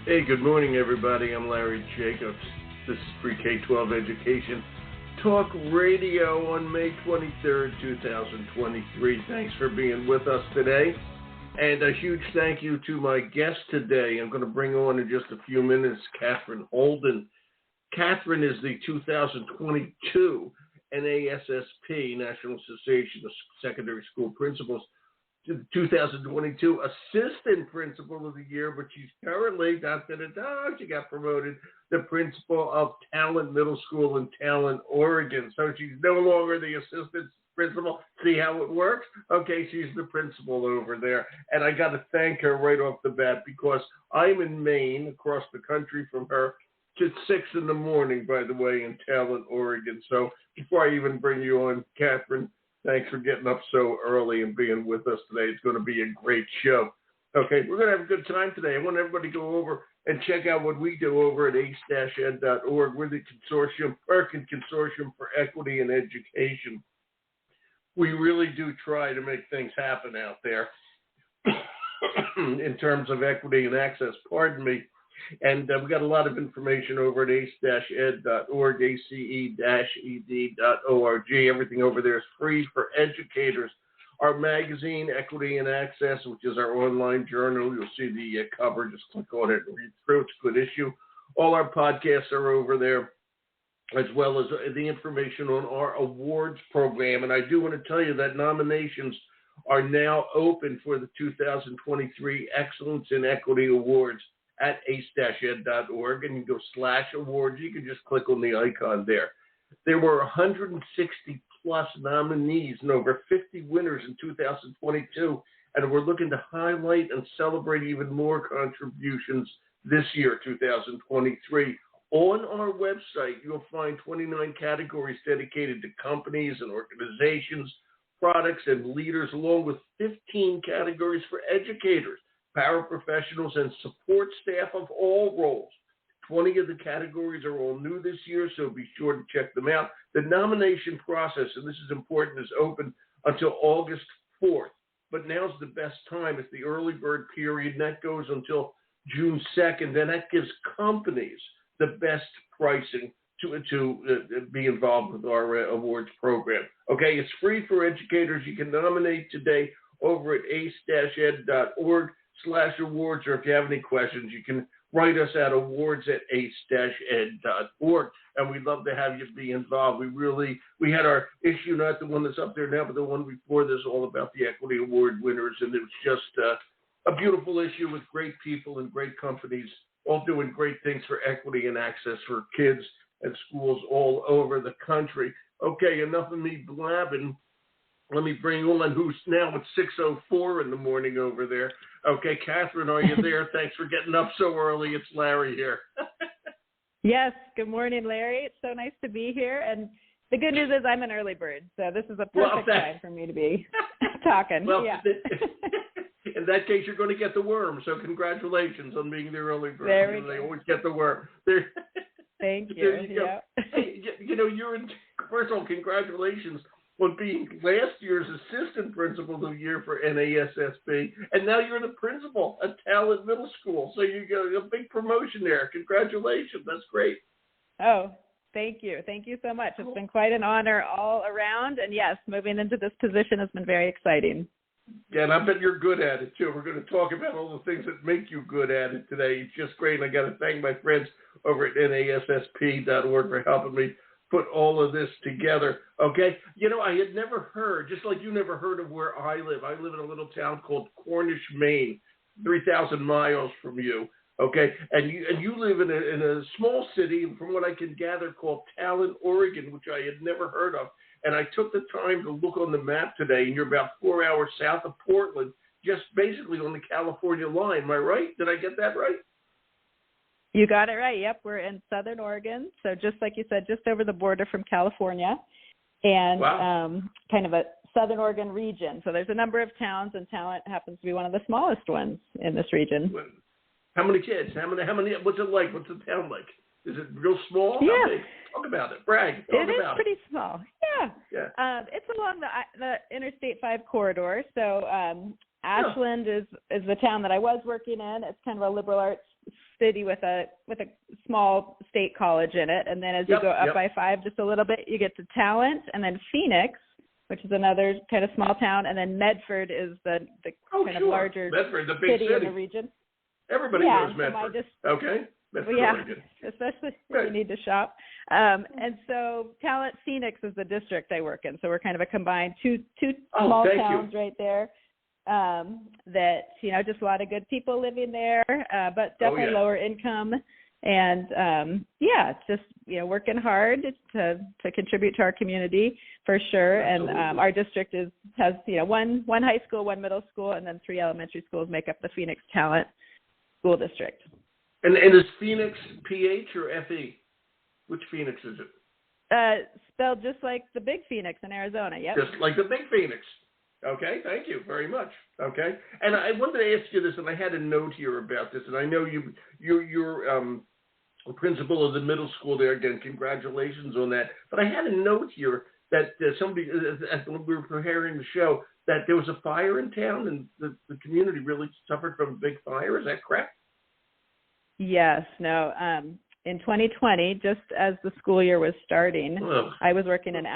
Hey, good morning, everybody. I'm Larry Jacobs. This is Pre-K-12 Education Talk Radio on May 23rd, 2023. Thanks for being with us today. And a huge thank you to my guest today. I'm going to bring on in just a few minutes Katherine Holden. Katherine is the 2022 NASSP, National Association of Secondary School Principals, 2022 Assistant Principal of the Year, but she's currently, she got promoted, the Principal of Talent Middle School in Talent, Oregon. So she's no longer the Assistant Principal. See how it works? Okay, she's the Principal over there. And I got to thank her right off the bat because I'm in Maine, across the country from her. It's 6 in the morning, by the way, in Talent, Oregon. So before I even bring you on, Katherine, thanks for getting up so early and being with us today. It's going to be a great show. Okay, we're going to have a good time today. I want everybody to go over and check out what we do over at ace-ed.org. We're the American Consortium for Equity in Education. We really do try to make things happen out there in terms of equity and access. Pardon me. And we got a lot of information over at ace-ed.org, ace-ed.org. Everything over there is free for educators. Our magazine, Equity and Access, which is our online journal, you'll see the cover. Just click on it and read through. It's a good issue. All our podcasts are over there, as well as the information on our awards program. And I do want to tell you that nominations are now open for the 2023 Excellence in Equity Awards at ace-ed.org, and you go /awards. You can just click on the icon there. There were 160 plus nominees and over 50 winners in 2022, and we're looking to highlight and celebrate even more contributions this year, 2023. On our website, you'll find 29 categories dedicated to companies and organizations, products, and leaders, along with 15 categories for educators, paraprofessionals, and support staff of all roles. 20 of the categories are all new this year, so be sure to check them out. The nomination process, and this is important, is open until August 4th, but now's the best time. It's the early bird period, and that goes until June 2nd, and that gives companies the best pricing to be involved with our awards program. Okay, it's free for educators. You can nominate today over at ace-ed.org /awards, or if you have any questions, you can write us at awards@ace-ed.org, and we'd love to have you be involved. We had our issue, not the one that's up there now, but the one before this, all about the Equity Award winners, and it was just a beautiful issue with great people and great companies all doing great things for equity and access for kids and schools all over the country. Okay, enough of me blabbing. Let me bring on who's now at 6:04 in the morning over there. Okay, Katherine, are you there? Thanks for getting up so early. It's Larry here. Yes, good morning, Larry. It's so nice to be here. And the good news is I'm an early bird, so this is a perfect time for me to be talking. Well, yeah. In that case, you're going to get the worm, so congratulations on being the early bird. There we go. They always get the worm. Thank you. There you go. Yeah. Hey, first of all, congratulations on being last year's Assistant Principal of the Year for NASSP, and now you're the Principal at Talent Middle School. So you got a big promotion there. Congratulations. That's great. Oh, thank you. Thank you so much. It's been quite an honor all around, and yes, moving into this position has been very exciting. Yeah, and I bet you're good at it, too. We're going to talk about all the things that make you good at it today. It's just great, and I got to thank my friends over at NASSP.org for helping me put all of this together. Okay, I had never heard, just like you never heard of where I live. I live in a little town called Cornish, Maine, 3,000 miles from you. Okay, and you live in a small city, from what I can gather, called Talent, Oregon, which I had never heard of. And I took the time to look on the map today, and you're about 4 hours south of Portland, just basically on the California line. Am I right? Did I get that right? You got it right. Yep, we're in Southern Oregon, so just like you said, just over the border from California, and wow. Kind of a Southern Oregon region. So there's a number of towns, and Talent happens to be one of the smallest ones in this region. How many kids? How many? What's it like? What's the town like? Is it real small? Yeah. How big? Talk about it. Brag. Talk It is about pretty small. Yeah. It's along the Interstate 5 corridor. So Ashland is the town that I was working in. It's kind of a liberal arts city with a small state college in it. And then as you go up by 5 just a little bit, you get to Talent, and then Phoenix, which is another kind of small town, and then Medford is the kind of larger Medford, the big city in the region. Everybody knows Medford. Okay. Especially if you need to shop. And so Talent Phoenix is the district I work in. So we're kind of a combined two small towns right there. That, just a lot of good people living there, but definitely lower income. And just working hard to contribute to our community for sure. Absolutely. And our district has one high school, one middle school, and then 3 elementary schools make up the Phoenix Talent School District. And is Phoenix PH or FE? Which Phoenix is it? Spelled just like the big Phoenix in Arizona. Yep. Just like the big Phoenix. Okay, thank you very much. Okay, and I wanted to ask you this, and I had a note here about this, and I know you're principal of the middle school there. Again, congratulations on that. But I had a note here that somebody, as we were preparing the show, that there was a fire in town, and the community really suffered from a big fire. Is that correct? Yes. No. In 2020, just as the school year was starting, I was working in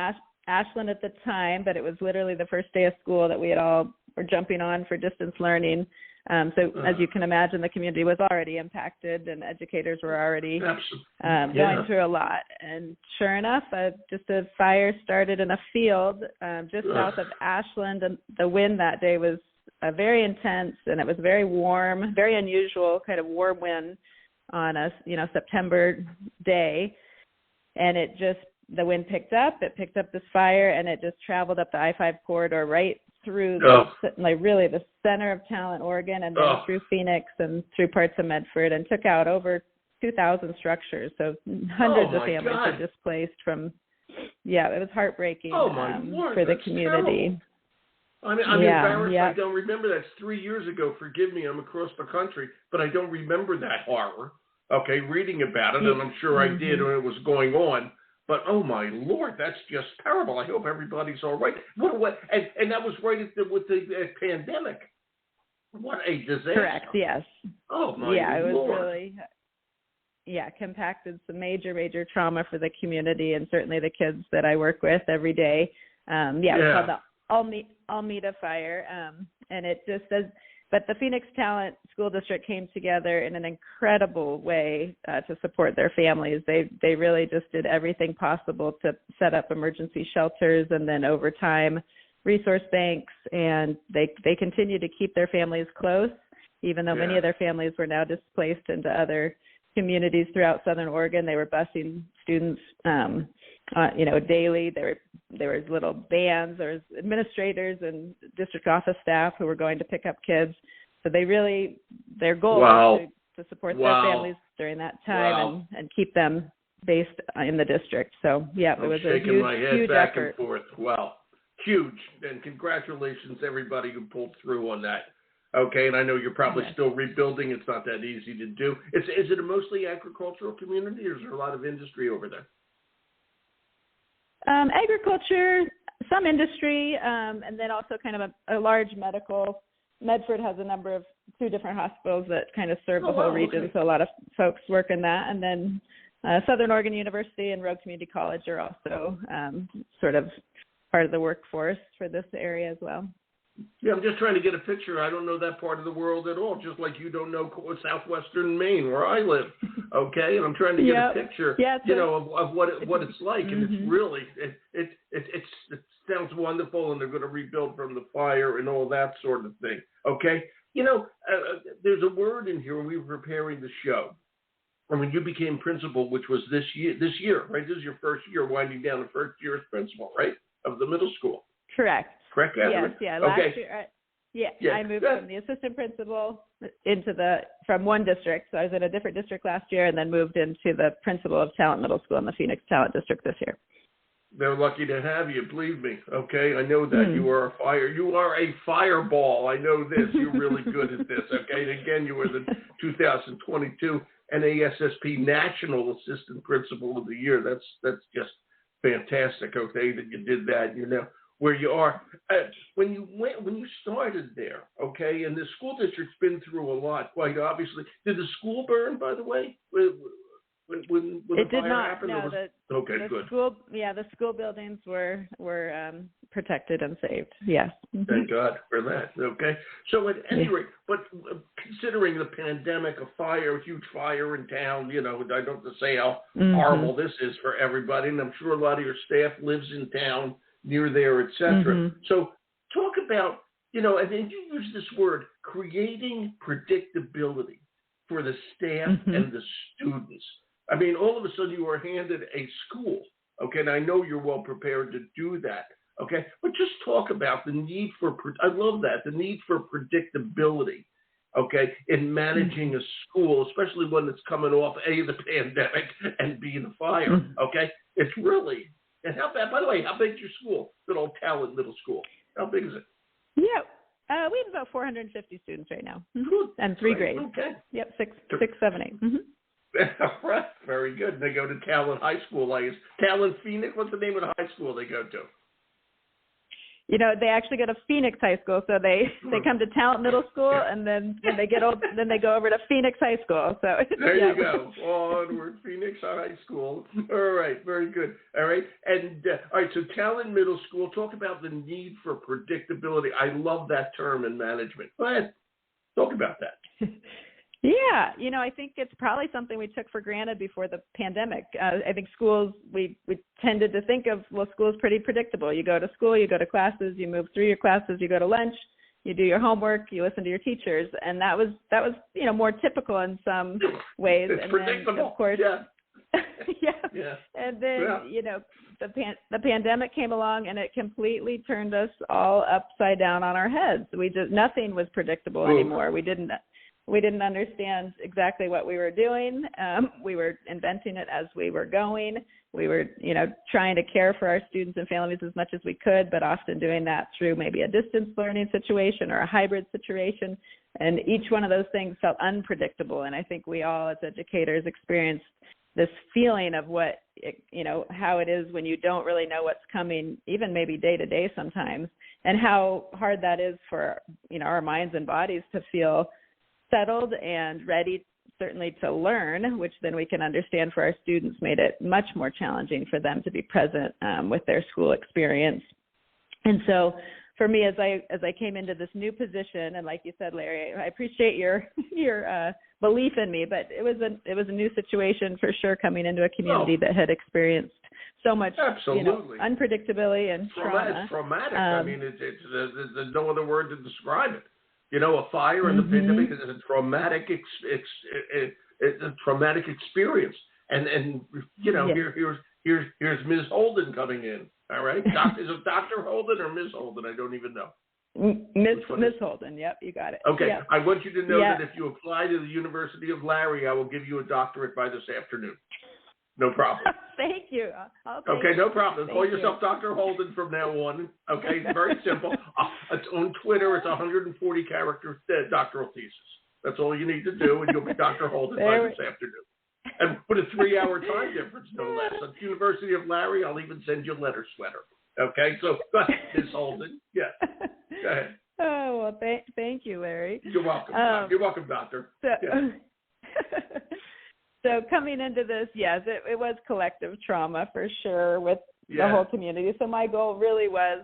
Ashland at the time, but it was literally the first day of school that we had all were jumping on for distance learning. So as you can imagine, the community was already impacted, and educators were already going through a lot. And sure enough, just a fire started in a field just south of Ashland, and the wind that day was very intense, and it was very warm, very unusual kind of warm wind on a September day, and the wind picked up. It picked up this fire, and it just traveled up the I-5 corridor right through really the center of Talent, Oregon, and then through Phoenix and through parts of Medford, and took out over 2,000 structures. So hundreds of families were displaced from. It was heartbreaking for the community. Terrible. I'm embarrassed. I don't remember that. It's 3 years ago. Forgive me. I'm across the country, but I don't remember that horror. Okay, reading about it, and I'm sure I did when it was going on. But oh my Lord, that's just terrible. I hope everybody's all right. And that was right with the pandemic. What a disaster! Correct. Yes. Oh my Lord. It was really compacted some major trauma for the community, and certainly the kids that I work with every day. It was called the Almeda Fire, and it just says. But the Phoenix Talent School District came together in an incredible way to support their families. They really just did everything possible to set up emergency shelters, and then over time, resource banks, and they continue to keep their families close, even though many of their families were now displaced into other communities throughout Southern Oregon. They were busing students, daily. There was little bands. There was administrators and district office staff who were going to pick up kids. So their goal was to support their families during that time and keep them based in the district. So it was a huge back effort. And forth. Wow, huge! And congratulations everybody who pulled through on that. Okay, and I know you're probably still rebuilding. It's not that easy to do. Is it a mostly agricultural community, or is there a lot of industry over there? Agriculture, some industry, and then also kind of a large medical. Medford has a number of 2 different hospitals that kind of serve the whole region, so a lot of folks work in that. And then Southern Oregon University and Rogue Community College are also sort of part of the workforce for this area as well. Yeah, I'm just trying to get a picture. I don't know that part of the world at all, just like you don't know southwestern Maine, where I live. Okay, and I'm trying to get a picture, of what it's like, and it's really it sounds wonderful, and they're going to rebuild from the fire and all that sort of thing. Okay, there's a word in here when we were preparing the show, and when you became principal, which was this year, right? This is your first year winding down the first year as principal, right, of the middle school. Correct, Katherine? Yes, last year, I moved from the assistant principal from one district. So I was in a different district last year, and then moved into the principal of Talent Middle School in the Phoenix Talent District this year. They're lucky to have you, believe me. Okay, I know that you are a fireball. I know this. You're really good at this. Okay, and again, you were the 2022 NASSP National Assistant Principal of the Year. That's just fantastic. Okay, that you did that. where you are. When you started there, okay, and the school district's been through a lot, quite obviously. Did the school burn, by the way? When it the did fire not. happened? No, Good. The school buildings were protected and saved. Yes. Mm-hmm. Thank God for that. Okay. So at any rate, but considering the pandemic, a huge fire in town, I don't have to say how horrible this is for everybody, and I'm sure a lot of your staff lives in town near there, et cetera. Mm-hmm. So talk about, and then you use this word, creating predictability for the staff and the students. I mean, all of a sudden you are handed a school, okay, and I know you're well prepared to do that, okay, but just talk about the need for, I love that, the need for predictability, okay, in managing a school, especially one that's coming off, A, the pandemic, and B, the fire, okay? It's really, and by the way, how big is your school, good old Talent Middle School? How big is it? Yeah, we have about 450 students right now, and 3 grades. Okay. Yep, 6, 7, 8. Right, very good. They go to Talent High School. Talent Phoenix. What's the name of the high school they go to? They actually go to Phoenix High School, so they come to Talent Middle School, and then when they get old, then they go over to Phoenix High School. So there you go. Onward, Phoenix High School. All right, very good. All right, and all right. So Talent Middle School. Talk about the need for predictability. I love that term in management. Go ahead, talk about that. Yeah, I think it's probably something we took for granted before the pandemic. I think schools, we tended to think of, school is pretty predictable. You go to school, you go to classes, you move through your classes, you go to lunch, you do your homework, you listen to your teachers, and that was more typical in some ways. It's predictable. Then, of course, yeah. And then the pandemic came along and it completely turned us all upside down on our heads. Nothing was predictable anymore. We didn't understand exactly what we were doing. We were inventing it as we were going. We were, trying to care for our students and families as much as we could, but often doing that through maybe a distance learning situation or a hybrid situation. And each one of those things felt unpredictable. And I think we all as educators experienced this feeling of how it is when you don't really know what's coming, even maybe day to day sometimes, and how hard that is for, our minds and bodies to feel settled and ready, certainly to learn, which then we can understand for our students made it much more challenging for them to be present with their school experience. And so for me, as I came into this new position, and like you said, Larry, I appreciate your belief in me, but it was a new situation for sure, coming into a community that had experienced so much unpredictability and trauma. It's traumatic. I mean, there's no other word to describe it. A fire in the pandemic is a traumatic experience. And here's Ms. Holden coming in. All right, is it Dr. Holden or Ms. Holden? I don't even know. Ms. Holden. Yep, you got it. Okay, yep. I want you to know that if you apply to the University of Larry, I will give you a doctorate by this afternoon. No problem. Thank you. Okay, no problem. Call yourself Dr. Holden from now on. Okay, very simple. On Twitter, it's 140 character doctoral thesis. That's all you need to do, and you'll be Dr. Holden by this afternoon. And put a 3-hour time difference, no less. At the University of Larry, I'll even send you a letter sweater. Okay, so go ahead, Ms. Holden. Yeah, go ahead. Oh, well, thank you, Larry. You're welcome. You're welcome, Doctor. So coming into this, yes, it was collective trauma for sure with the whole community. So my goal really was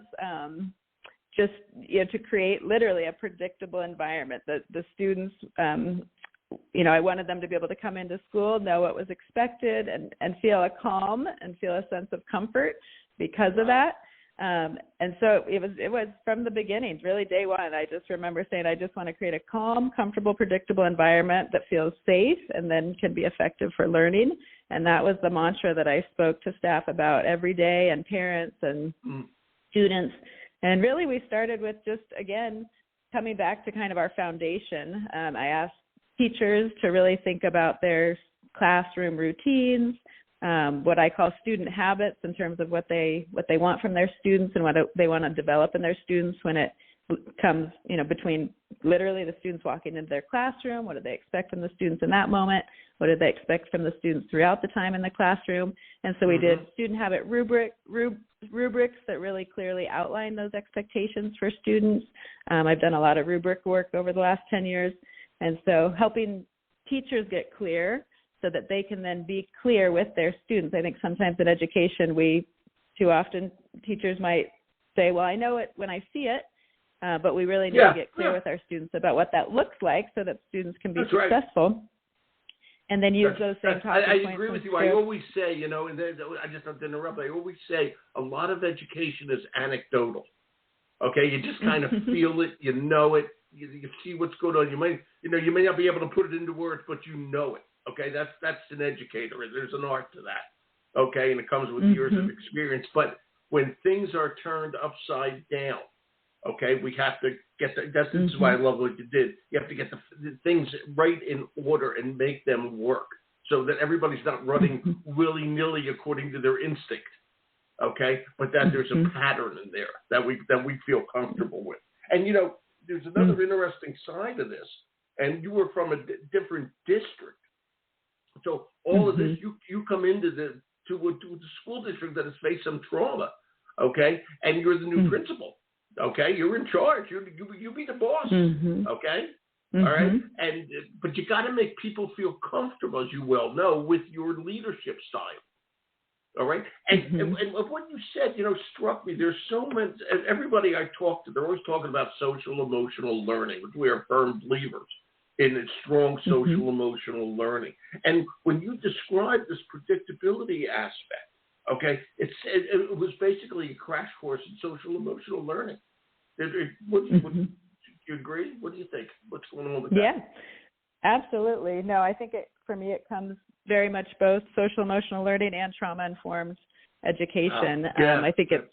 just to create literally a predictable environment that the students, I wanted them to be able to come into school, know what was expected, and feel a calm and feel a sense of comfort because of that. And so it was from the beginning, really day one. I just remember saying, I just want to create a calm, comfortable, predictable environment that feels safe and then can be effective for learning. And that was the mantra that I spoke to staff about every day, and parents and students. And really we started with just, again, coming back to kind of our foundation. I asked teachers to really think about their classroom routines, what I call student habits in terms of what they want from their students and what they want to develop in their students when it comes, between literally the students walking into their classroom. What do they expect from the students in that moment? What do they expect from the students throughout the time in the classroom? And so we did student habit rubrics that really clearly outline those expectations for students. I've done a lot of rubric work over the last 10 years. And so helping teachers get clear so that they can then be clear with their students. I think sometimes in education, too often teachers might say, well, I know it when I see it, but we really need to get clear with our students about what that looks like so that students can be successful. Right. And then use those same talking points. I agree with you. I always say, and I just have to interrupt. I always say a lot of education is anecdotal. Okay, you just kind of feel it, you know it, you see what's going on. You may not be able to put it into words, but you know it. Okay, that's an educator. There's an art to that. Okay, and it comes with years of experience. But when things are turned upside down, okay, we have to get that's why I love what you did. You have to get the things right in order and make them work so that everybody's not running willy-nilly according to their instinct, okay? But that there's a pattern in there that we feel comfortable with. And, there's another interesting side of this, and you were from a different district. So all of this, you come into the school district that has faced some trauma, okay? And you're the new principal. Okay, you're in charge. You be the boss. Okay, all right. But you got to make people feel comfortable, as you well know, with your leadership style. All right. And what you said, struck me. There's so much. Everybody I talk to, they're always talking about social emotional learning, which we are firm believers in strong social emotional learning. And when you describe this predictability aspect, okay, it was basically a crash course in social emotional learning. Do you agree? What do you think? What's going on with that? Yeah, absolutely. No, I think for me it comes very much both social emotional learning and trauma-informed education. I think it's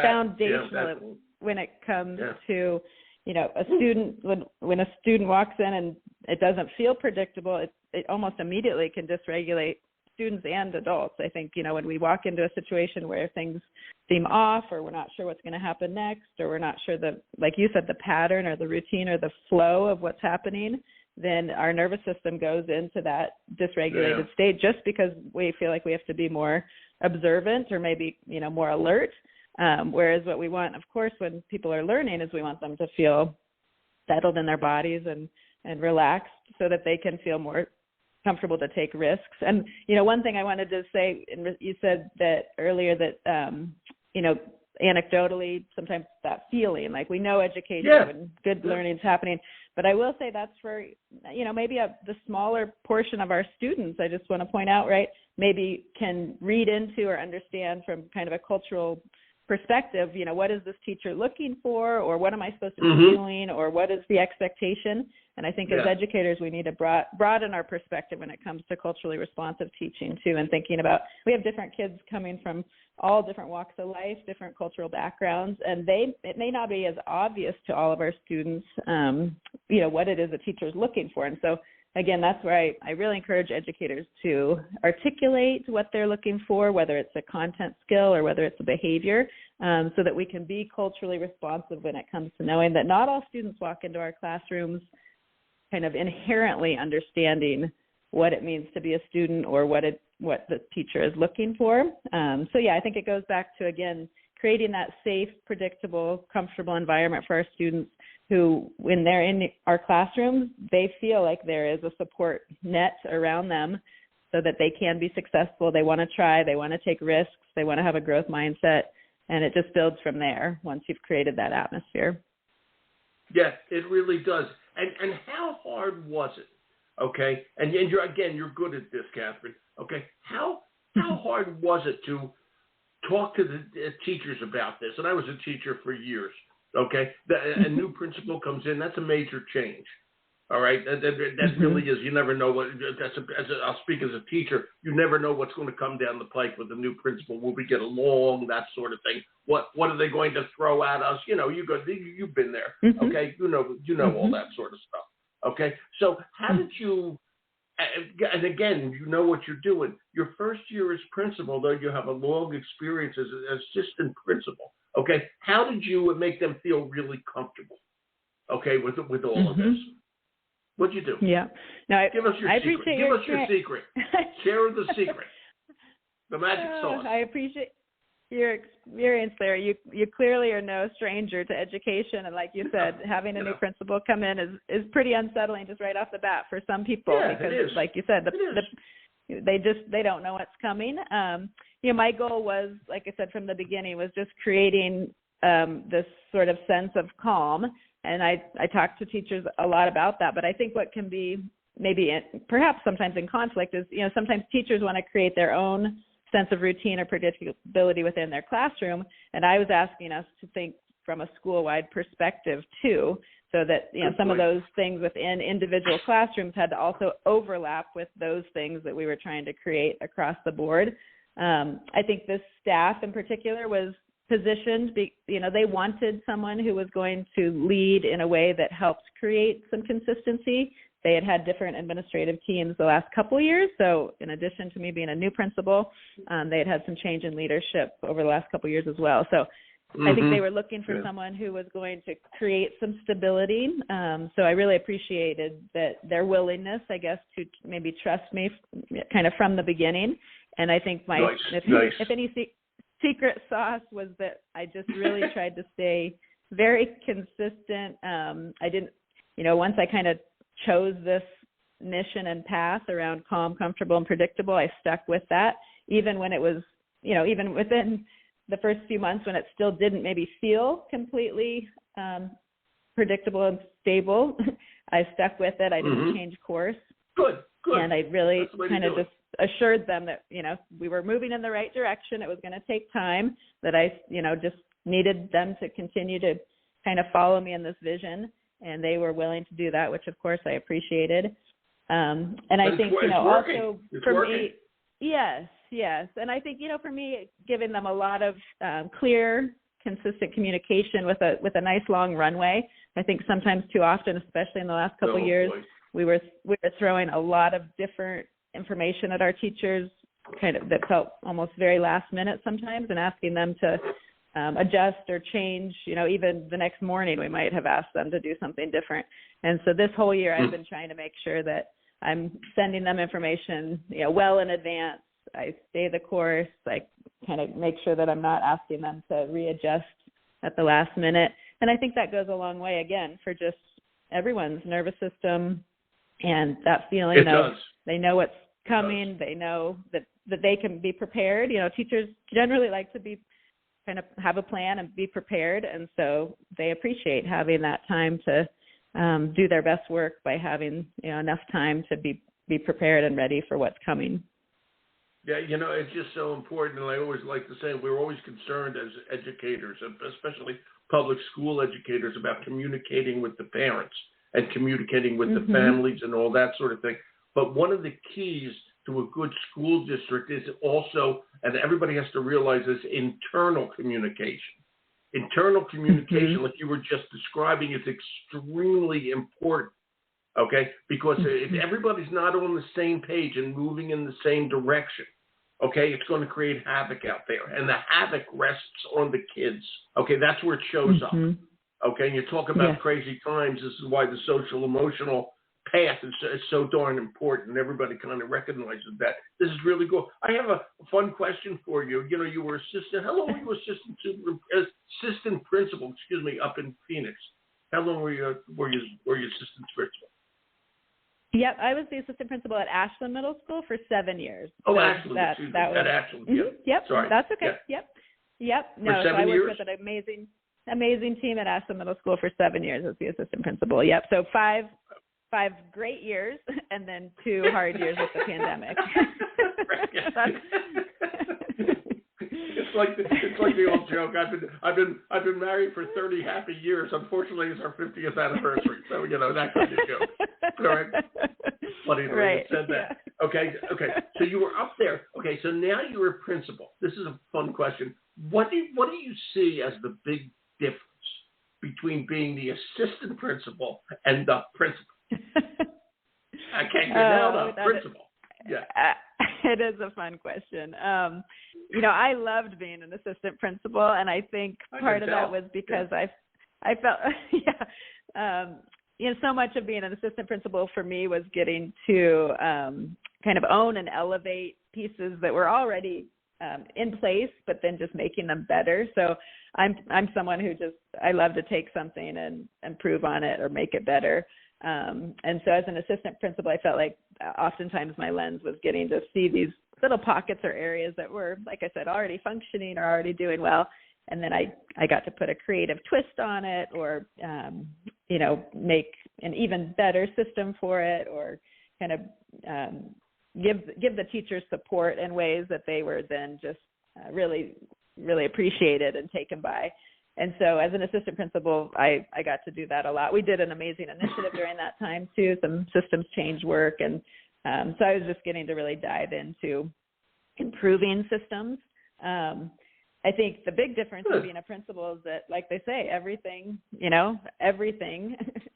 foundational when it comes to, a student, when a student walks in and it doesn't feel predictable, it almost immediately can dysregulate students and adults. I think, when we walk into a situation where things seem off or we're not sure what's going to happen next, or we're not sure like you said, the pattern or the routine or the flow of what's happening, then our nervous system goes into that dysregulated state just because we feel like we have to be more observant or maybe, more alert. Whereas what we want, of course, when people are learning is we want them to feel settled in their bodies and relaxed so that they can feel more comfortable to take risks. And, one thing I wanted to say, and you said that earlier that, anecdotally, sometimes that feeling, like we know education and good learning is happening, but I will say that's for, maybe the smaller portion of our students, I just want to point out, right, maybe can read into or understand from kind of a cultural perspective, what is this teacher looking for, or what am I supposed to be doing, or what is the expectation? And I think as educators, we need to broaden our perspective when it comes to culturally responsive teaching too, and thinking about, we have different kids coming from all different walks of life, different cultural backgrounds, and it may not be as obvious to all of our students, what it is a teacher is looking for. And so again, that's where I really encourage educators to articulate what they're looking for, whether it's a content skill or whether it's a behavior, so that we can be culturally responsive when it comes to knowing that not all students walk into our classrooms kind of inherently understanding what it means to be a student or what the teacher is looking for. I think it goes back to, again, creating that safe, predictable, comfortable environment for our students who, when they're in our classrooms, they feel like there is a support net around them so that they can be successful. They want to try, they want to take risks, they want to have a growth mindset, and it just builds from there once you've created that atmosphere. Yeah, it really does. And how hard was it? Okay, and you're good at this, Katherine. Okay, how hard was it to talk to the teachers about this? And I was a teacher for years. Okay, a new principal comes in. That's a major change. All right, that really is. You never know what. I'll speak as a teacher. You never know what's going to come down the pike with the new principal. Will we get along? That sort of thing. What are they going to throw at us? You've been there. Okay, you know all that sort of stuff. Okay, so how did you? And again, you know what you're doing. Your first year as principal, though you have a long experience as assistant principal. Okay, how did you make them feel really comfortable? Okay, with all of this. What'd you do? Yeah. No, give us your secret. Give us your secret. Share the secret. The magic sauce. I appreciate your experience there. You clearly are no stranger to education, and like you said, having a new principal come in is pretty unsettling just right off the bat for some people, because it is. like you said, they don't know what's coming. My goal was, like I said from the beginning, was just creating this sort of sense of calm. And I talk to teachers a lot about that, but I think what can be perhaps sometimes in conflict is, sometimes teachers want to create their own sense of routine or predictability within their classroom. And I was asking us to think from a school-wide perspective too, so that, some of those things within individual classrooms had to also overlap with those things that we were trying to create across the board. I think this staff in particular was positioned, they wanted someone who was going to lead in a way that helped create some consistency. They had different administrative teams the last couple of years, so in addition to me being a new principal, they had some change in leadership over the last couple of years as well. So I think they were looking for someone who was going to create some stability. So I really appreciated their willingness, I guess, to maybe trust me kind of from the beginning. And I think if any secret sauce was that I just really tried to stay very consistent. I didn't, once I kind of chose this mission and path around calm, comfortable, and predictable, I stuck with that, even when it was, even within the first few months when it still didn't maybe feel completely predictable and stable. I stuck with it. I didn't change course. Good. And I really kind of just assured them that, we were moving in the right direction. It was going to take time, that I, just needed them to continue to kind of follow me in this vision. And they were willing to do that, which of course I appreciated. And I think, also for me, yes. And I think, for me, giving them a lot of clear, consistent communication with a nice long runway. I think sometimes too often, especially in the last couple of years, we were throwing a lot of different information at our teachers, kind of that felt almost very last minute sometimes, and asking them to adjust or change. Even the next morning we might have asked them to do something different. And so this whole year I've been trying to make sure that I'm sending them information, well in advance. I stay the course. I kind of make sure that I'm not asking them to readjust at the last minute. And I think that goes a long way, again, for just everyone's nervous system and that feeling they know what's coming. They know that they can be prepared. Teachers generally like to be kind of have a plan and be prepared. And so they appreciate having that time to do their best work by having enough time to be prepared and ready for what's coming. Yeah, it's just so important. And I always like to say we're always concerned as educators, especially public school educators, about communicating with the parents and communicating with the families and all that sort of thing. But one of the keys to a good school district is also, and everybody has to realize this, internal communication. Internal communication, like you were just describing, is extremely important, okay? Because if everybody's not on the same page and moving in the same direction, okay, it's going to create havoc out there. And the havoc rests on the kids, okay? That's where it shows up, okay? And you talk about crazy times. This is why the social emotional path is so darn important, and everybody kind of recognizes that. This is really cool. I have a fun question for you. You were how long were you assistant principal, up in Phoenix? How long were you assistant principal? Yep, I was the assistant principal at Ashland Middle School for 7 years. Oh, so Ashland, at Ashland. Yep, sorry. That's okay. Yep. No, for 7 I years? worked with an amazing team at Ashland Middle School for 7 years as the assistant principal. Yep, so five great years and then 2 hard years with the pandemic. It's like the old joke. I've been married for 30 happy years. Unfortunately, it's our 50th anniversary. So that kind of joke. Correct? Funny the way you said that. Yeah. Okay. So you were up there. Okay. So now you're a principal. This is a fun question. What do you see as the big difference between being the assistant principal and the principal? I can't get out of principal. Yeah. It is a fun question. I loved being an assistant principal, and I think part of that was because I felt, so much of being an assistant principal for me was getting to kind of own and elevate pieces that were already in place, but then just making them better. So I'm someone who I love to take something and improve on it or make it better. And so as an assistant principal, I felt like oftentimes my lens was getting to see these little pockets or areas that were, like I said, already functioning or already doing well. And then I got to put a creative twist on it, or, make an even better system for it, or kind of give the teachers support in ways that they were then just really, really appreciated and taken by. And so as an assistant principal, I got to do that a lot. We did an amazing initiative during that time too, some systems change work. And so I was just getting to really dive into improving systems. I think the big difference in being a principal is that, like they say, everything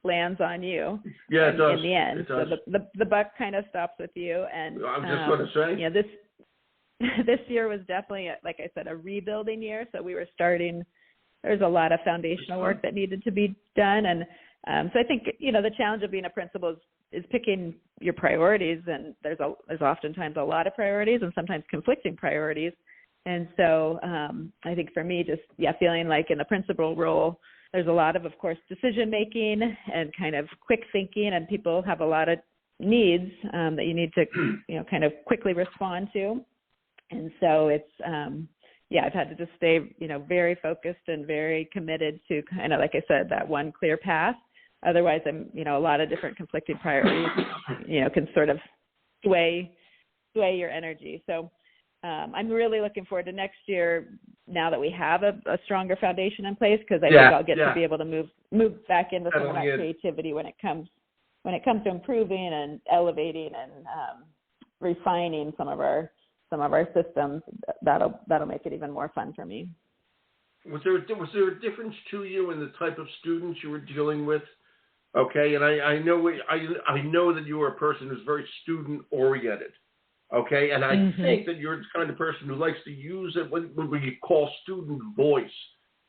lands on you. Yeah, it does. In the end. It does. So the buck kind of stops with you. And I'm just going to say, this year was definitely, like I said, a rebuilding year. So we were starting. There's a lot of foundational work that needed to be done. And so I think, the challenge of being a principal is picking your priorities. And there's oftentimes a lot of priorities and sometimes conflicting priorities. And so I think for me, just, feeling like in the principal role, there's a lot of course, decision making and kind of quick thinking, and people have a lot of needs that you need to, kind of quickly respond to. And so it's, I've had to just stay, very focused and very committed to kind of, like I said, that one clear path. Otherwise, I'm, a lot of different conflicting priorities, can sort of sway your energy. So I'm really looking forward to next year now that we have a stronger foundation in place, because I think I'll get to be able to move back into some of that creativity when it comes to improving and elevating and refining some of our systems. That'll make it even more fun for me. Was there a difference to you in the type of students you were dealing with? Okay, and I know that you are a person who's very student oriented. Okay, and I think that you're the kind of person who likes to use it when we call student voice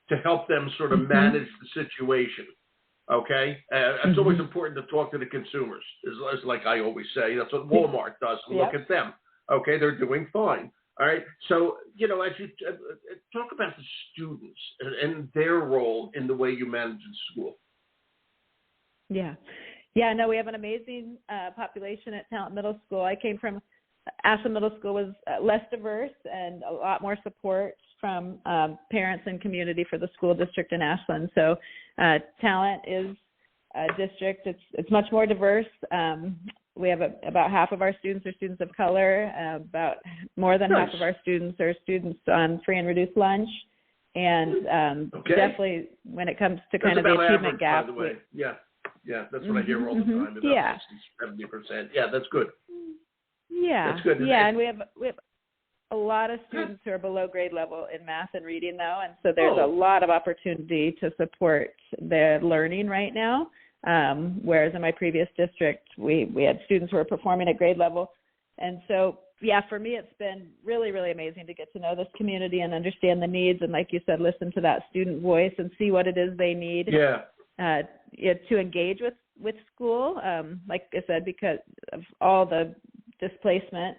to help them sort of manage the situation. Okay, it's always important to talk to the consumers. It's like I always say, that's what Walmart does. Look at them. Okay, they're doing fine. All right, so as you talk about the students and their role in the way you manage the school. No, we have an amazing population at Talent Middle School. I came from Ashland Middle School, was less diverse and a lot more support from parents and community for the school district in Ashland. So Talent is a district. It's much more diverse. We have about half of our students are students of color. About more than half of our students are students on free and reduced lunch. And definitely when it comes to kind of the achievement gap. By the way. That's what I hear all the time. About 60-70%. Yeah, that's good. That's good. And we have a lot of students who are below grade level in math and reading, though, and so there's a lot of opportunity to support their learning right now. Whereas in my previous district, we had students who were performing at grade level, and so for me, it's been really, really amazing to get to know this community and understand the needs, and like you said, listen to that student voice and see what it is they need. To engage with school. Like I said, because of all the displacement,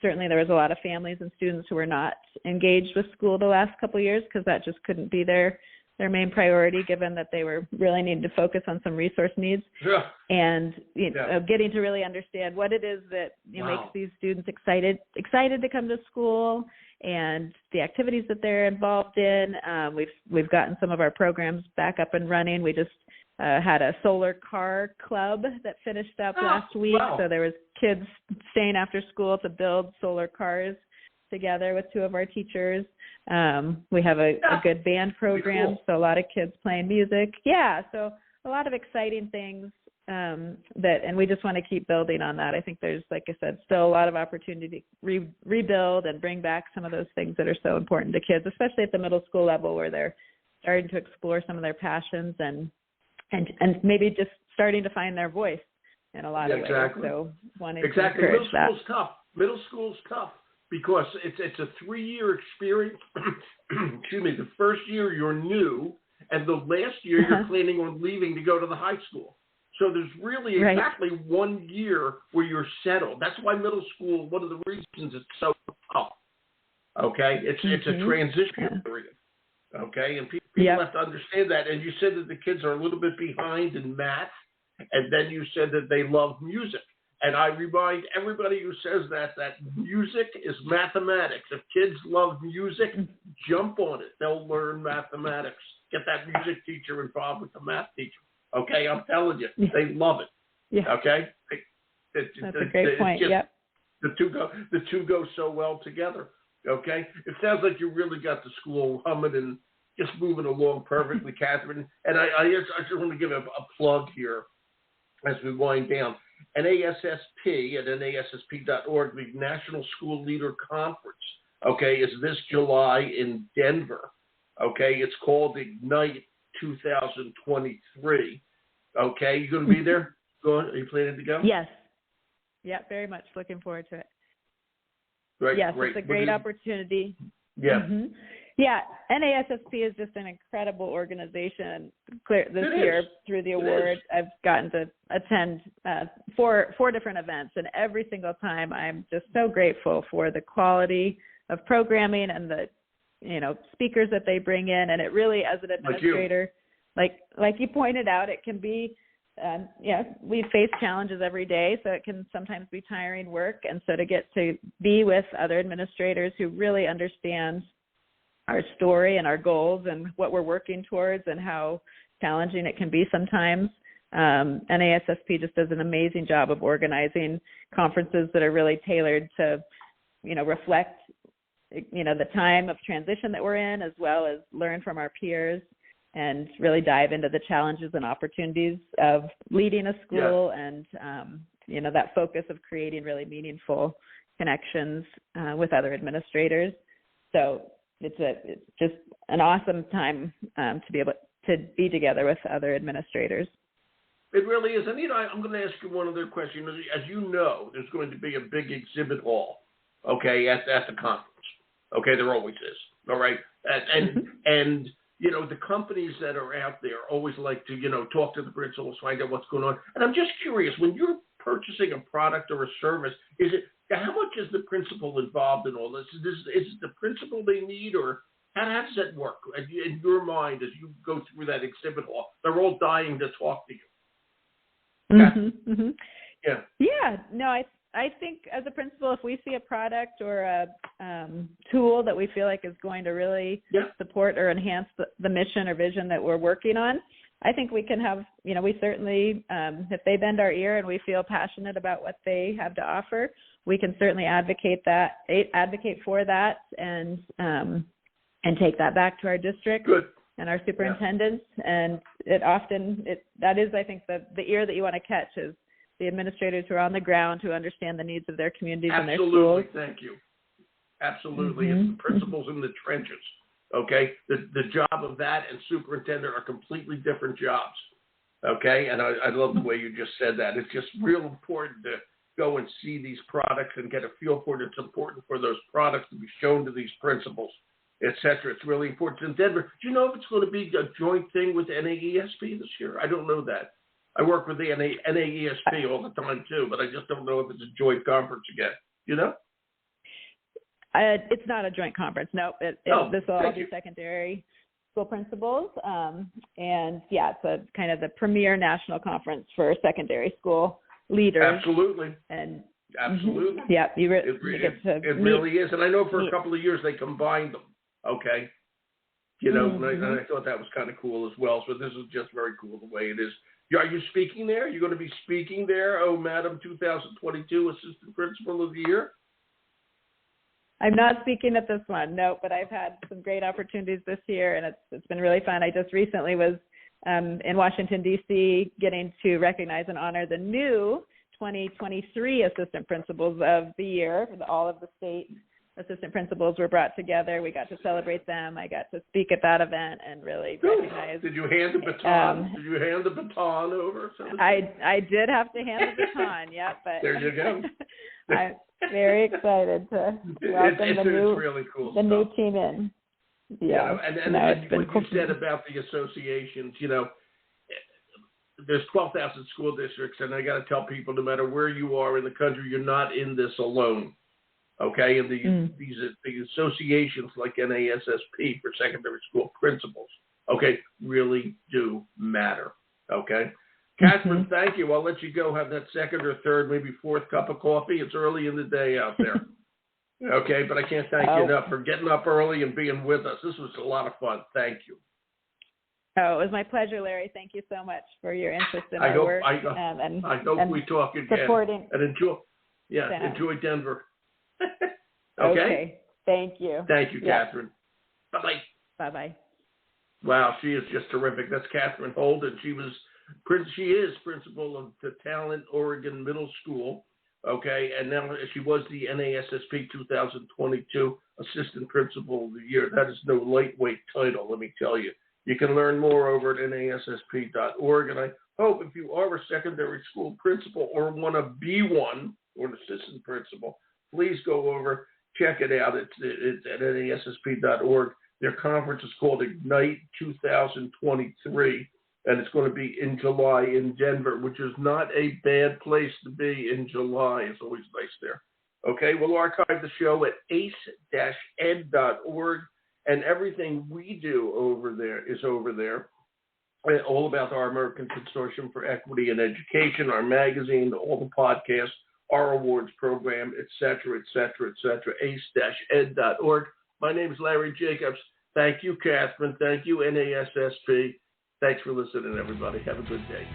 certainly there was a lot of families and students who were not engaged with school the last couple of years because that just couldn't be their main priority, given that they were really needing to focus on some resource needs. And getting to really understand what it is that makes these students excited to come to school and the activities that they're involved in. We've gotten some of our programs back up and running. We just had a solar car club that finished up last week. So there was kids staying after school to build solar cars together with two of our teachers. We have a good band program, so a lot of kids playing music. So a lot of exciting things and we just want to keep building on that. I think there's, like I said, still a lot of opportunity to rebuild and bring back some of those things that are so important to kids, especially at the middle school level where they're starting to explore some of their passions and maybe just starting to find their voice in a lot of ways. So wanting to encourage that. Middle school's tough because it's a 3-year experience. Excuse me. The first year you're new, and the last year you're planning on leaving to go to the high school. So there's really exactly 1 year where you're settled. That's why middle school, one of the reasons it's so tough. Okay, it's a transition period. Okay, and people have to understand that. And you said that the kids are a little bit behind in math, and then you said that they love music. And I remind everybody who says that music is mathematics. If kids love music, jump on it. They'll learn mathematics. Get that music teacher involved with the math teacher. Okay, I'm telling you, they love it. Yeah. Okay, that's a great point. The two go so well together. Okay, it sounds like you really got the school humming and just moving along perfectly, Katherine. And I just want to give a plug here as we wind down. NASSP at NASSP.org, the National School Leader Conference, okay, is this July in Denver. Okay, it's called Ignite 2023. Okay, you going to be there? Are you planning to go? Yes. Yeah, very much looking forward to it. Great, yes, great. It's a great opportunity. Yeah. Mm-hmm. Yeah, NASSP is just an incredible organization. This year, through the award, I've gotten to attend four different events, and every single time I'm just so grateful for the quality of programming and the speakers that they bring in. And it really, as an administrator, like you pointed out, it can be we face challenges every day, so it can sometimes be tiring work. And so to get to be with other administrators who really understand our story and our goals and what we're working towards and how challenging it can be sometimes. NASSP just does an amazing job of organizing conferences that are really tailored to, reflect, the time of transition that we're in, as well as learn from our peers and really dive into the challenges and opportunities of leading a school and, that focus of creating really meaningful connections with other administrators. So it's just an awesome time to be able to be together with other administrators. It really is. And, I'm going to ask you one other question. As you know, there's going to be a big exhibit hall, okay, at the conference. Okay, there always is. All right. And the companies that are out there always like to, talk to the principals, find out what's going on. And I'm just curious, when you're purchasing a product or a service, how much is the principal involved in all this? Is it the principal they need, or how does that work in your mind as you go through that exhibit hall? They're all dying to talk to you. Mm-hmm, mm-hmm. Yeah. Yeah. No, I think as a principal, if we see a product or a tool that we feel like is going to really support or enhance the mission or vision that we're working on, I think we can have, we certainly, if they bend our ear and we feel passionate about what they have to offer, we can certainly advocate for that and take that back to our district and our superintendents. And that is, I think, the ear that you want to catch is the administrators who are on the ground, who understand the needs of their communities and their schools. Absolutely, thank you. Absolutely, it's the principals in the trenches. Okay, the job of that and superintendent are completely different jobs. Okay, and I love the way you just said that. It's just real important to go and see these products and get a feel for it. It's important for those products to be shown to these principals, et cetera. It's really important. In Denver, do you know if it's going to be a joint thing with NAESP this year? I don't know that. I work with the NAESP all the time too, but I just don't know if it's a joint conference again. It's not a joint conference. No, this will all be secondary school principals. And it's a kind of the premier national conference for secondary school leaders. Absolutely. And absolutely. Yeah, it really is. And I know for a couple of years they combined them. Okay. And I thought that was kind of cool as well. So this is just very cool the way it is. Are you speaking there? You're going to be speaking there? Oh, Madam 2022 Assistant Principal of the Year? I'm not speaking at this one, no, but I've had some great opportunities this year, and it's been really fun. I just recently was in Washington, D.C., getting to recognize and honor the new 2023 Assistant Principals of the Year. All of the state assistant principals were brought together. We got to celebrate them. I got to speak at that event and really recognize. Did you hand the baton? Did you hand the baton over? I did have to hand the baton, yeah. But there you go. I'm very excited to welcome really cool new team in. Yeah, and what you said about the associations, there's 12,000 school districts, and I got to tell people, no matter where you are in the country, you're not in this alone. Okay, and the associations like NASSP for secondary school principals, okay, really do matter. Okay, Katherine, thank you. I'll let you go have that second or third, maybe fourth cup of coffee. It's early in the day out there. Okay, but I can't thank you enough for getting up early and being with us. This was a lot of fun. Thank you. Oh, it was my pleasure, Larry. Thank you so much for your interest in our work. I hope we talk again. Supporting. And enjoy Denver. Okay. Thank you. Thank you, Katherine. Bye-bye. Bye-bye. Wow, she is just terrific. That's Katherine Holden. She is principal of the Talent Oregon Middle School. Okay, and now she was the NASSP 2022 Assistant Principal of the Year. That is no lightweight title, let me tell you. You can learn more over at nassp.org. And I hope if you are a secondary school principal or want to be one, or an assistant principal, please go over, check it out. It's at nassp.org. Their conference is called Ignite 2023, and it's going to be in July in Denver, which is not a bad place to be in July. It's always nice there. Okay, we'll archive the show at ace-ed.org, and everything we do over there is over there. All about our American Consortium for Equity in Education, our magazine, all the podcasts, our awards program, et cetera, ace-ed.org. My name is Larry Jacobs. Thank you, Katherine. Thank you, NASSP. Thanks for listening, everybody. Have a good day.